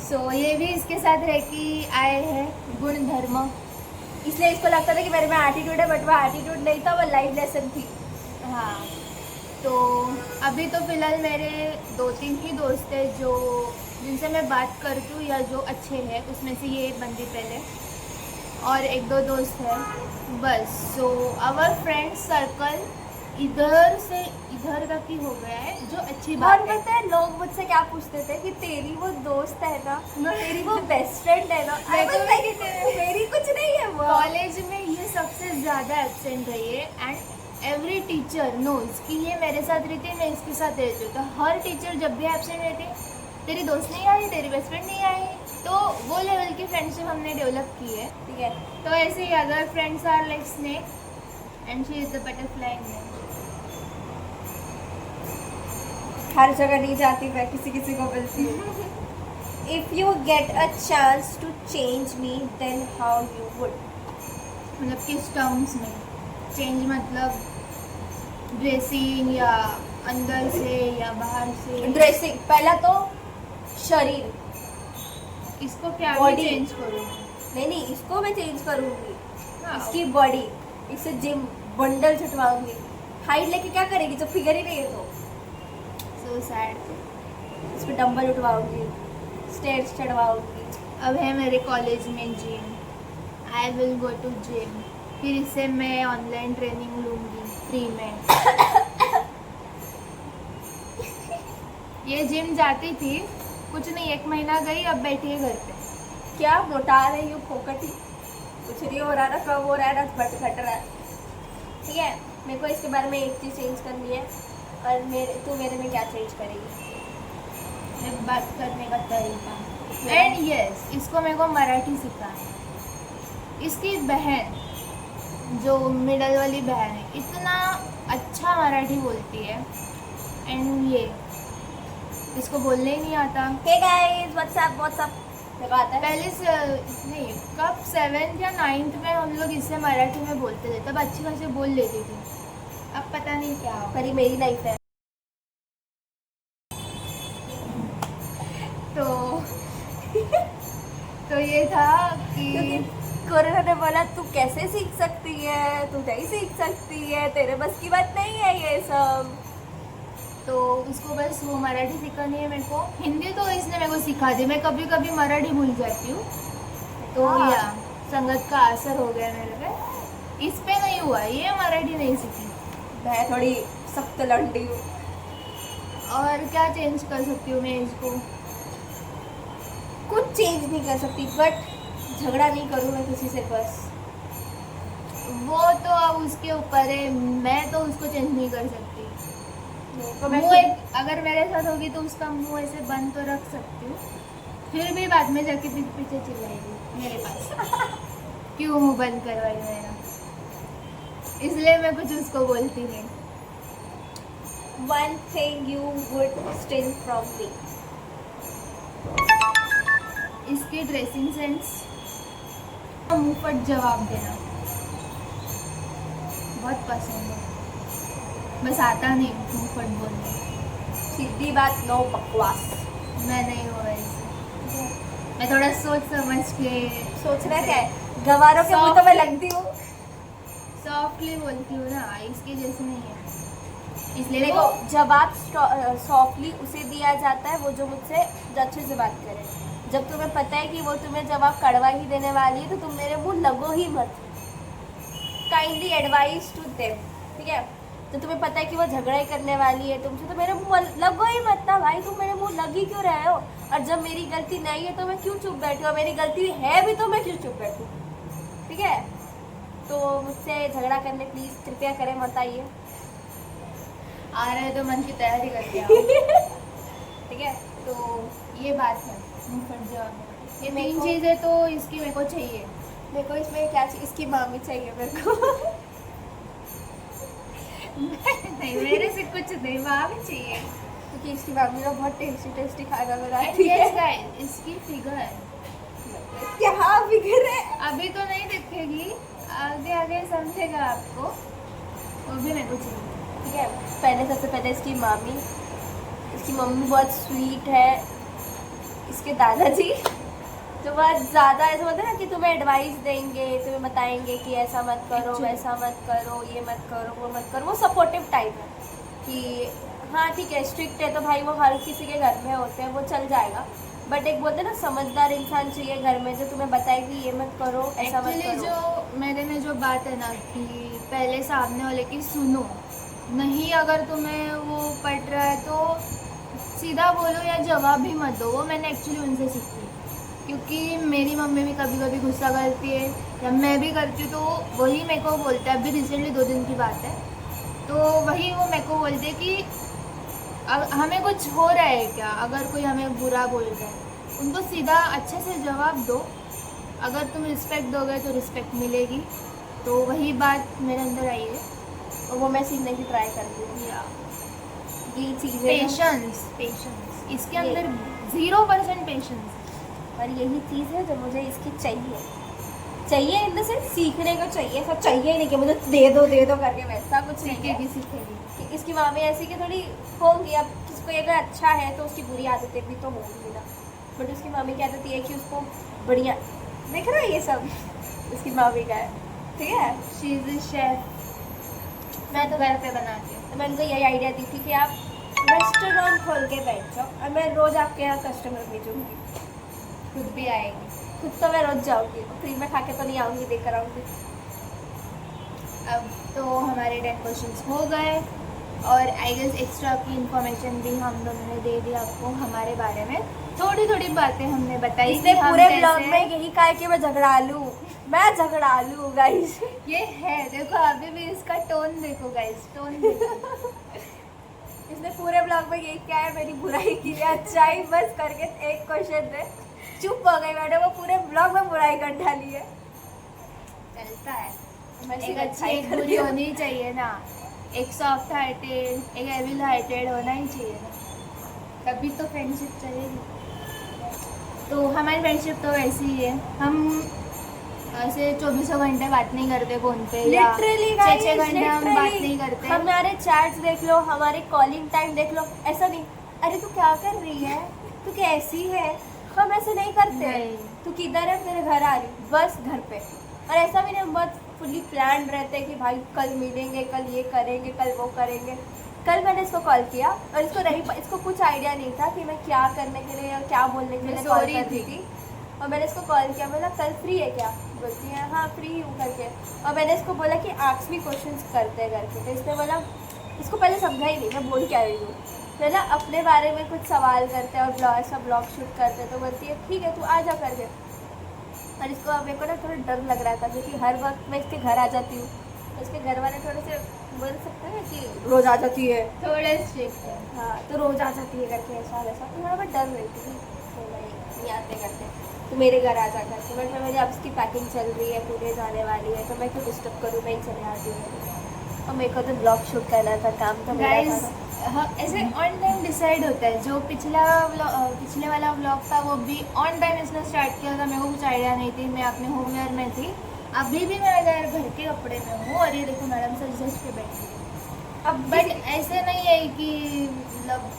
सो ये भी इसके साथ रह कि आए हैं गुण धर्म। इसलिए इसको लगता था कि मेरे में एटीट्यूड है, बट वो एटीट्यूड नहीं था, वो लाइफ लेसन थी। हाँ, तो अभी तो फ़िलहाल मेरे 2-3 ही दोस्त हैं जो जिनसे मैं बात करती हूँ या जो अच्छे हैं, उसमें से ये बंदी पहले, और 1-2 दोस्त हैं बस। सो आवर फ्रेंड सर्कल इधर से इधर तक ही हो गया है, जो अच्छी और बात है। पता है लोग मुझसे क्या पूछते थे कि तेरी वो दोस्त है ना, तेरी वो बेस्ट फ्रेंड है ना। मैं I was तो like, मेरी कुछ नहीं है वो। कॉलेज में ये सबसे ज़्यादा एब्सेंट रही है, एंड एवरी टीचर नोज कि ये मेरे साथ रहती है, मैं इसके साथ रहती हूँ। तो हर टीचर जब भी एब्सेंट रहती है, तेरी दोस्त नहीं आई, तेरी बेस्ट फ्रेंड नहीं आई, तो वो लेवल की फ्रेंडशिप हमने डेवलप की है। ठीक है, तो ऐसे ही other friends are like snake and she is the butterfly in them. हर जगह नहीं जाती, मैं किसी किसी को मिलती हूँ। If you get a chance to change me then how you would. मतलब किस टर्म्स में चेंज, मतलब ड्रेसिंग या अंदर से या बाहर से? ड्रेसिंग, पहला तो शरीर। इसको क्या Body. चेंज करूँ? नहीं, इसको मैं चेंज करूँगी, हाँ। इसकी बॉडी, इससे जिम बंडल छुटवाऊंगी। हाइट लेके क्या करेगी जब फिगर ही नहीं है तो? So sad. इस पर डंबल उठवाऊंगी, स्टेयर्स चढ़वाऊंगी। अब है मेरे कॉलेज में gym, I will go to gym, फिर इससे मैं ऑनलाइन ट्रेनिंग लूँगी फ्री में। ये जिम जाती थी, कुछ नहीं, 1 महीना गई, अब बैठी है घर पे। क्या मोटा रही हूँ फोकट ही, कुछ नहीं हो रहा ना, कम हो रहा है ना, घट रहा है। ठीक है, मेरे को इसके बारे में एक चीज़ चेंज करनी है, और तू मेरे में क्या चेंज करेगी? मेरे बात करने का तरीका, एंड यस, इसको मेरे को मराठी सिखाना है। इसकी बहन, जो मिडल वाली बहन है, इतना अच्छा मराठी बोलती है, एंड ये इसको बोलने ही नहीं आता। हे गाइस, व्हाट्सअप देखो आता है। पहले से नहीं, कब 7th या 9th में हम लोग इससे मराठी में बोलते थे, तब अच्छी खासी बोल लेती थी। अब पता नहीं क्या हो। पर ये मेरी लाइफ है। तो तो ये था क्योंकि कि कोरोना ने बोला तू कैसे सीख सकती है, तू नहीं सीख सकती है, तेरे बस की बात नहीं है ये सब। तो उसको बस वो मराठी सिखानी है मेरे को। हिंदी तो इसने मेरे को सिखा दी, मैं कभी कभी मराठी भूल जाती हूँ। तो हाँ। या संगत का असर हो गया मेरे पे, इस पे नहीं हुआ, ये मराठी नहीं सीखी। मैं थोड़ी सख्त लंडी हूँ। और क्या चेंज कर सकती हूँ मैं इसको? कुछ चेंज नहीं कर सकती, बट झगड़ा नहीं करूँ मैं किसी से बस। वो तो अब उसके ऊपर है, मैं तो उसको चेंज नहीं कर सकती। तो मैं मुँह एक अगर मेरे साथ होगी तो उसका मुंह ऐसे बंद तो रख सकती हूँ, फिर भी बाद में जाके पीछे चिल्लाएगी मेरे पास क्यों मुंह बंद करवाई मेरा, इसलिए मैं कुछ उसको बोलती नहीं। one thing you would steal from me. इसकी ड्रेसिंग सेंस, मुंहफट जवाब देना बहुत पसंद है, बस आता नहीं मुंहफट बोलना। सीधी बात, नो बकवास। मैं नहीं हुआ ऐसे, मैं थोड़ा सोच समझ के सोचना क्या है, गवारों के मुंह तो मैं लगती हूँ। सॉफ्टली बोलती हूँ ना, इसके जैसे नहीं है, इसलिए देखो जवाब सॉफ्टली उसे दिया जाता है वो जो मुझसे अच्छे से बात करे। जब तुम्हें पता है कि वो तुम्हें जवाब कड़वा ही देने वाली है तो तुम मेरे मुंह लगो ही मत। काइंडली एडवाइस टू देम, ठीक है। तो तुम्हें पता है कि वो झगड़ा ही करने वाली है तुमसे, तो मेरे मुंह लगो ही मत ना भाई। तुम मेरे मुंह लगी क्यों रहे हो? और जब मेरी गलती नहीं है तो मैं क्यों चुप बैठी हूँ? मेरी गलती है भी तो मैं क्यों चुप बैठूँ? ठीक है, तो मुझसे झगड़ा करने प्लीज कृपया करें मत आइए। आ रहे तो मन की तैयारी करके आओ। ठीक है, तो ये बात है मुंहफट जवाब देना। ये मेरे तीन को- चीजें तो इसकी मेरे को चाहिए। देखो इसमें क्या चाहिए, इसकी मामी चाहिए मेरे को। नहीं मेरे से कुछ नहीं, वहाँ भी चाहिए। क्योंकि इसकी मामी ना बहुत टेस्टी टेस्टी खाना बनाती Yes, है। guys, इसकी फिगर क्या फिगर है? अभी तो नहीं दिखेगी, आगे आगे समझेगा आपको, वो भी मेरे को चाहिए। ठीक है, पहले सबसे पहले इसकी मामी, इसकी मम्मी बहुत स्वीट है। इसके दादाजी तो बहुत ज़्यादा ऐसा होता है ना कि तुम्हें एडवाइस देंगे, तुम्हें बताएंगे कि ऐसा मत करो, Actually. वैसा मत करो, ये मत करो, वो मत करो। वो सपोर्टिव टाइप है कि हाँ ठीक है, स्ट्रिक्ट है तो भाई वो हर किसी के घर में होते हैं, वो चल जाएगा। बट एक बोलते हैं ना समझदार इंसान चाहिए घर में जो तुम्हें बताए कि ये मत करो, ऐसा मत एक्चुअली करो। जो मेरे में जो बात है ना कि पहले सामने वाले की सुनो, नहीं अगर तुम्हें वो पट रहा है तो सीधा बोलो या जवाब भी मत दो। वो मैंने एक्चुअली उनसे सीखी, क्योंकि मेरी मम्मी भी कभी कभी गुस्सा करती है या मैं भी करती हूँ, तो वही मेरे को बोलता है। अभी रिसेंटली 2 दिन की बात है, तो वही वो मेरे को बोलते कि हमें कुछ हो रहा है क्या, अगर कोई हमें बुरा बोल रहा है उनको सीधा अच्छे से जवाब दो। अगर तुम रिस्पेक्ट दोगे तो रिस्पेक्ट मिलेगी। तो वही बात मेरे अंदर आई है। और वो मैं सीखने की ट्राई करती हूँ। या ये चीज़ें पेशेंस, पेशेंस इसके ये- अंदर 0% पेशेंस। और यही चीज़ है जो मुझे इसकी चाहिए इन द सेंस सीखने को चाहिए। सब चाहिए ही नहीं कि मुझे दे दो करके, वैसा कुछ नहीं है। सीखेगी। कि इसकी मामी ऐसी कि थोड़ी होंगी, अब किसको अगर अच्छा है तो उसकी बुरी आदतें भी तो होंगी ना। बट उसकी मामी की आदत ये है कि उसको बढ़िया, देख रहा है ये सब उसकी मामी का है, ठीक है। शी इज अ शेफ, मैं तो घर पे बनाती हूँ। तो मैं उनको यही आइडिया दी थी कि आप रेस्टोरेंट खोल के बैठ जाओ और मैं रोज़ आपके यहाँ कस्टमर भेजूँगी। खुद भी आएगी। खुद तो मैं रोज़ जाऊँगी, फ्री में खा के तो नहीं आऊँगी, देकर आऊँगी। अब तो हमारे 10 क्वेश्चंस हो गए और आई गेस एक्स्ट्रा की इंफॉर्मेशन भी हम दोनों ने दे दी आपको हमारे बारे में। थोड़ी थोड़ी बातें हमने बताई। इसने कि हम पूरे कैसे- ब्लॉग में यही कहा है कि मैं झगड़ालू गाइस। ये है, देखो अभी भी इसका टोन देखो गाइस, टोन देखो। इसने पूरे ब्लॉग में यही क्या है, मेरी बुराई की है, अच्छाई बस करके एक क्वेश्चन दे चुप हो गई मैडम। वो पूरे ब्लॉग में बुराई कर डाली है। चलता है, मैं एक सिर्फ अच्छी अच्छाई एक करती बुरी हूँ। होनी चाहिए ना। एक सॉफ्ट हार्टेड, एक एविल हार्टेड होना ही चाहिए ना, तभी तो फ्रेंडशिप चलेगी। तो हमारी फ्रेंडशिप तो ऐसी ही है, हम ऐसे 24 घंटे बात नहीं करते फोन पे, या लिटरली 6 घंटे हम बात नहीं करते। हमारे चैट्स देख लो, हमारे कॉलिंग टाइम देख लो, ऐसा नहीं अरे तू क्या कर रही है, तू कैसी है, हम ऐसे नहीं करते। नहीं। तू किधर है, तेरे घर आ रही, बस घर पे। और ऐसा भी नहीं, हम बहुत फुली प्लान रहते हैं कि भाई कल मिलेंगे, कल ये करेंगे, कल वो करेंगे। कल मैंने इसको कॉल किया और इसको कुछ आइडिया नहीं था कि मैं क्या करने के लिए या क्या बोलने के लिए कॉल कर रही थी। और मैंने इसको कॉल किया, बोला कल फ्री है क्या? बोलती है हाँ फ्री हूँ करके। और मैंने इसको बोला कि आस्क मी क्वेश्चंस करते हैं करके, तो इसने बोला, इसको पहले समझा ही नहीं मैं बोल क्या रही हूँ। तो ना अपने बारे में कुछ सवाल करते हैं और ऐसा ब्लॉग शूट करते हैं, तो बोलती है ठीक है तू आ जा करके। और इसको मेरे को ना थोड़ा डर लग रहा था क्योंकि हर वक्त मैं इसके घर आ जाती हूँ, तो इसके घर वाले थोड़े से बोल सकते हैं कि रोज़ आ जाती है, थोड़े स्ट्रिक्ट है। हाँ तो रोज़ आ जाती है करके ऐसा वैसा, तो थोड़ा बहुत डर रही थी तो नहीं आते करते, तो मेरे घर आ जा करके। बट मैं मेरी अब इसकी पैकिंग चल रही है, पूरे जाने वाली है, तो मैं क्यों डिस्टर्ब करूँ, मैं ही चले आती हूँ। और मेरे को तो ब्लॉग शूट करना था, काम तो मेरा गाइस था। ऐसे ऑन टाइम डिसाइड होता है। जो पिछले वाला व्लॉग था वो भी ऑन टाइम इसने स्टार्ट किया था, मेरे को कुछ आइडिया नहीं थी, मैं अपने होमवेयर में थी। अभी भी मैं अगर घर के कपड़े में हूँ और ये देखो मैडम सच सच के बैठी है। अब बट ऐसे नहीं है कि मतलब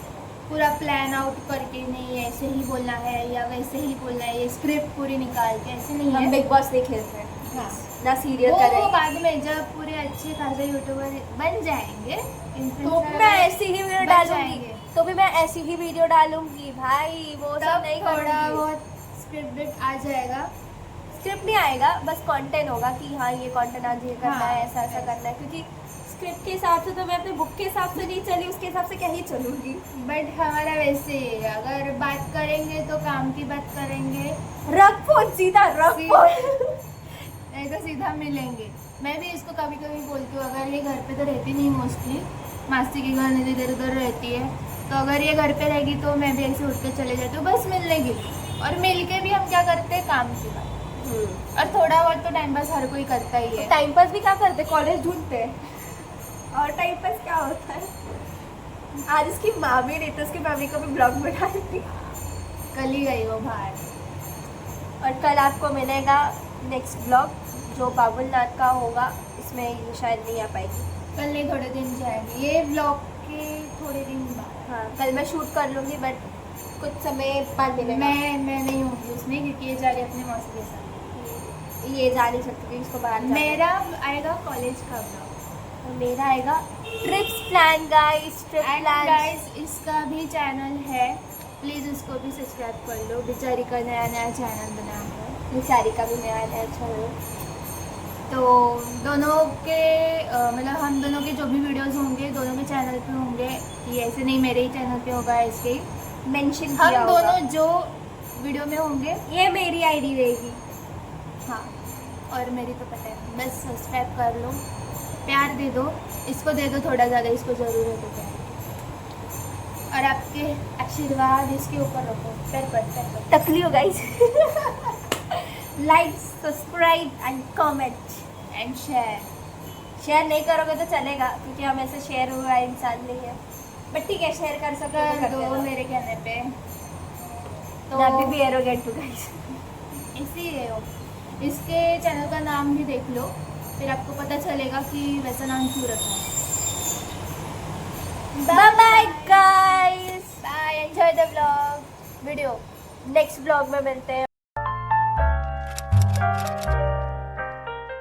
पूरा प्लान आउट करके नहीं ऐसे ही बोलना है या वैसे ही बोलना है, ये स्क्रिप्ट पूरी निकाल के ऐसे नहीं हम है। बिग बॉस नहीं खेलते हैं, हाँ। ना सीरियल वो करें। बाद में जब पूरे अच्छे खासे यूट्यूबर बन जाएंगे तो भी मैं ऐसी ही वीडियो बन डालूंगी, जाएंगे। तो भी मैं ऐसी ही वीडियो डालूंगी भाई, वो सब तब नहीं थोड़ा करूंगी। बहुत स्क्रिप्ट आ जाएगा। स्क्रिप्ट नहीं आएगा, बस कंटेंट होगा कि हाँ ये कंटेंट आज ये करना हाँ, है, ऐसा ऐसा करना है। क्योंकि स्क्रिप्ट के हिसाब से तो मैं अपने बुक के हिसाब से नहीं चली, उसके हिसाब से क्या ही चलूंगी। बट हमारा वैसे ही है, अगर बात करेंगे तो काम की बात करेंगे, रख फोन सीधा, रख फोन। नहीं तो सीधा मिलेंगे। मैं भी इसको कभी कभी बोलती हूँ, अगर ये घर पे तो रहती नहीं मोस्टली, मासी के घर इधर उधर रहती है, तो अगर ये घर पे रहेगी तो मैं भी ऐसे उठ के चले जाती हूँ बस मिलने के लिए। और मिल के भी हम क्या करते हैं, काम की बात, और थोड़ा बहुत तो टाइम पास हर कोई करता ही है। टाइम पास भी क्या करते, कॉलेज ढूंढते हैं। और टाइम पास क्या होता है, आज इसकी माँ भी नहीं, तो उसकी मम्मी को भी ब्लॉग में डालती। कल ही गई वो बाहर। और कल आपको मिलेगा नेक्स्ट ब्लॉग जो बाबुलनाथ का होगा, इसमें ये शायद नहीं आ पाएगी। कल नहीं, थोड़े दिन जाएंगे, ये ब्लॉग के थोड़े दिन बाद। हाँ कल मैं शूट कर लूँगी, बट कुछ समय बाद मिलेगा। मैं नहीं होंगी उसमें क्योंकि ये जा रही है अपनी मौसी के साथ। ये जा नहीं सकती क्योंकि इसको बाहर जाना है। मेरा आएगा कॉलेज का ब्लॉग और मेरा आएगा trips plan guys, trip and plan. Guys इसका भी चैनल है, प्लीज़ उसको भी सब्सक्राइब कर लो। बेचारी का नया नया चैनल बना है, बेचारी का भी नया नया चैनल। तो दोनों के मतलब हम दोनों के जो भी वीडियोस होंगे दोनों के चैनल पे होंगे। ये ऐसे नहीं मेरे ही चैनल पे होगा, इसके मेंशन हम किया होगा। दोनों जो वीडियो में होंगे ये मेरी आईडी रहेगी। हाँ, और मेरी तो पता है, बस सब्सक्राइब कर लो, प्यार दे दो, इसको दे दो थोड़ा ज़्यादा, इसको ज़रूरत है प्यार। और आपके आशीर्वाद इसके ऊपर रखो, पैर पर टकली हो guys. Like, subscribe and comment and share. Share नहीं करोगे तो चलेगा क्योंकि हम ऐसे शेयर हुआ इंसान नहीं है, बट ठीक है शेयर कर सकते हो तो कर कर दो देना। मेरे कहने पे। तो अभी भी एरोगेंट टू गाइस। इसीलिए हो, इसके चैनल का नाम भी देख लो, फिर आपको पता चलेगा कि वैसा नाम क्यों रखा है। Bye bye guys, bye, enjoy the vlog video. Next vlog में मिलते हैं।